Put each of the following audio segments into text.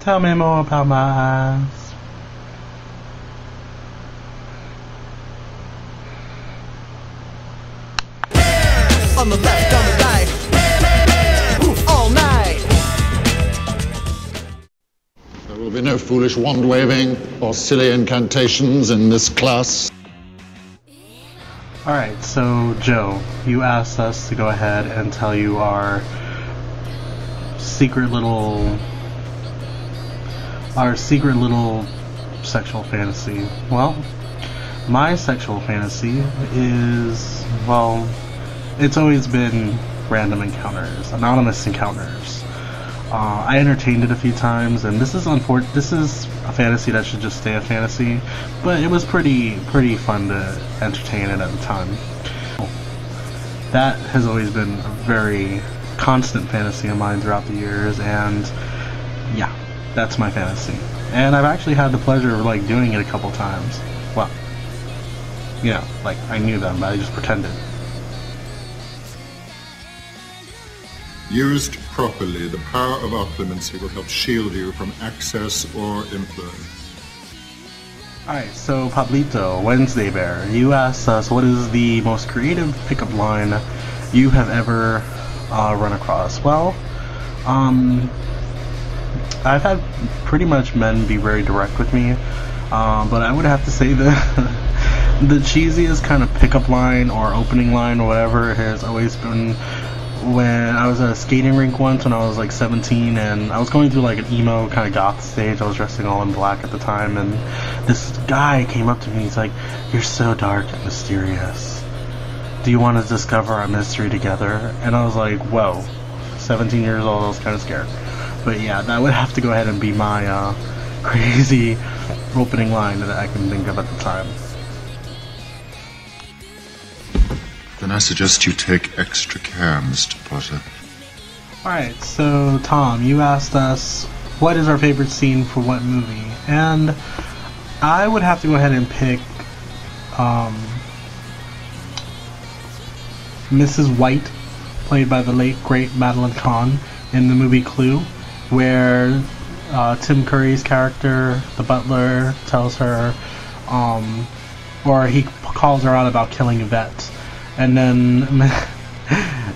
Tell me more about my eyes. On the left, on the right, ooh, all night. There will be no foolish wand-waving or silly incantations in this class. Alright, so Joe, you asked us to go ahead and tell you our secret little sexual fantasy. Well, my sexual fantasy is, well, it's always been random encounters, anonymous encounters. I entertained it a few times, and this is a fantasy that should just stay a fantasy, but it was pretty fun to entertain it at the time. That has always been a very constant fantasy of mine throughout the years, and yeah, that's my fantasy. And I've actually had the pleasure of like doing it a couple times. Well, you know, like I knew them, but I just pretended. Used properly, the power of occlumency will help shield you from access or influence. Alright, so Pablito, Wednesday Bear, you asked us what is the most creative pickup line you have ever run across. Well, I've had pretty much men be very direct with me, but I would have to say that the cheesiest kind of pickup line or opening line or whatever has always been when I was at a skating rink once when I was like 17, and I was going through like an emo kind of goth stage. I was dressing all in black at the time, and this guy came up to me. He's like, "You're so dark and mysterious. Do you want to discover our mystery together?" And I was like, whoa, 17 years old, I was kind of scared. But yeah, that would have to go ahead and be my crazy opening line that I can think of at the time. Then I suggest you take extra care, Mr. Potter. Alright, so Tom, you asked us what is our favorite scene for what movie, and I would have to go ahead and pick Mrs. White, played by the late great Madeline Kahn, in the movie Clue, where Tim Curry's character, the butler, tells her, or he calls her out about killing Yvette. And then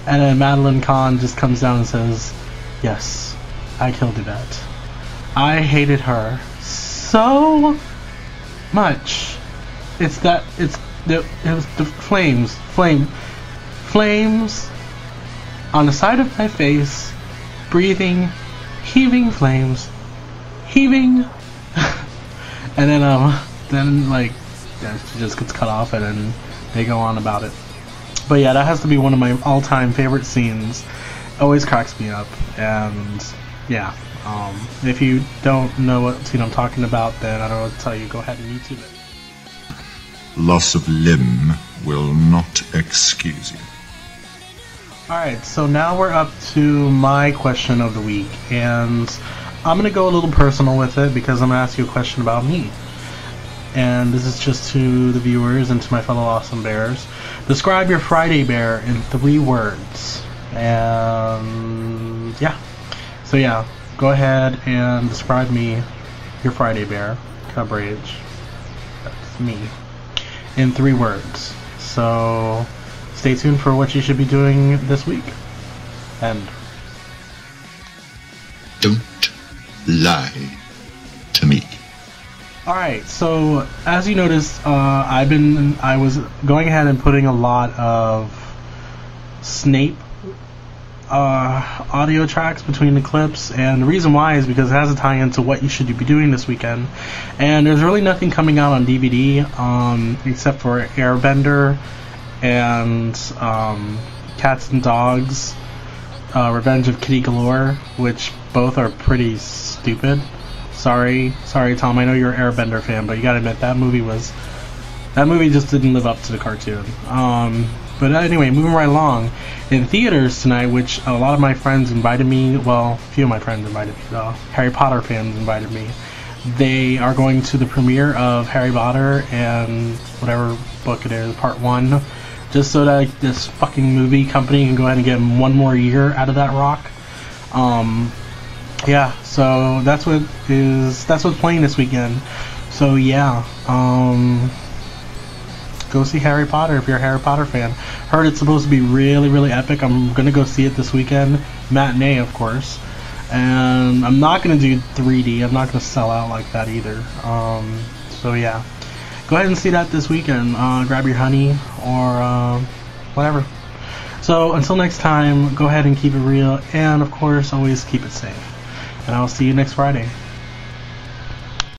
Madeline Kahn just comes down and says, "Yes, I killed Yvette. I hated her so much. It was the flames on the side of my face, breathing, heaving flames, heaving." And then like she just gets cut off, and then they go on about it. But yeah, that has to be one of my all-time favorite scenes. Always cracks me up, and yeah. If you don't know what scene I'm talking about, then I don't know what to tell you. Go ahead and YouTube it. Loss of limb will not excuse you. Alright, so now we're up to my question of the week, and I'm going to go a little personal with it because I'm going to ask you a question about me. And this is just to the viewers and to my fellow awesome bears. Describe your Friday bear in 3 words. And yeah. So yeah, go ahead and describe me, your Friday bear, coverage. That's me. In 3 words. So stay tuned for what you should be doing this week. End. Don't lie to me. Alright, so as you noticed, I was going ahead and putting a lot of Snape audio tracks between the clips, and the reason why is because it has a tie into what you should be doing this weekend. And there's really nothing coming out on DVD except for Airbender and Cats and Dogs, Revenge of Kitty Galore, which both are pretty stupid. Sorry, Tom. I know you're an Airbender fan, but you gotta admit that movie just didn't live up to the cartoon. But anyway, moving right along. In theaters tonight, which a lot of my friends invited me, well, a few of my friends invited me, though. Harry Potter fans invited me. They are going to the premiere of Harry Potter and whatever book it is, part 1, just so that this fucking movie company can go ahead and get 1 more year out of that rock. yeah, so that's what's playing this weekend. So yeah, go see Harry Potter if you're a Harry Potter fan. Heard it's supposed to be really, really epic. I'm gonna go see it this weekend, matinee of course, and I'm not gonna do 3D. I'm not gonna sell out like that either. So yeah, go ahead and see that this weekend. Grab your honey or whatever. So until next time, go ahead and keep it real, and of course always keep it safe. And I'll see you next Friday.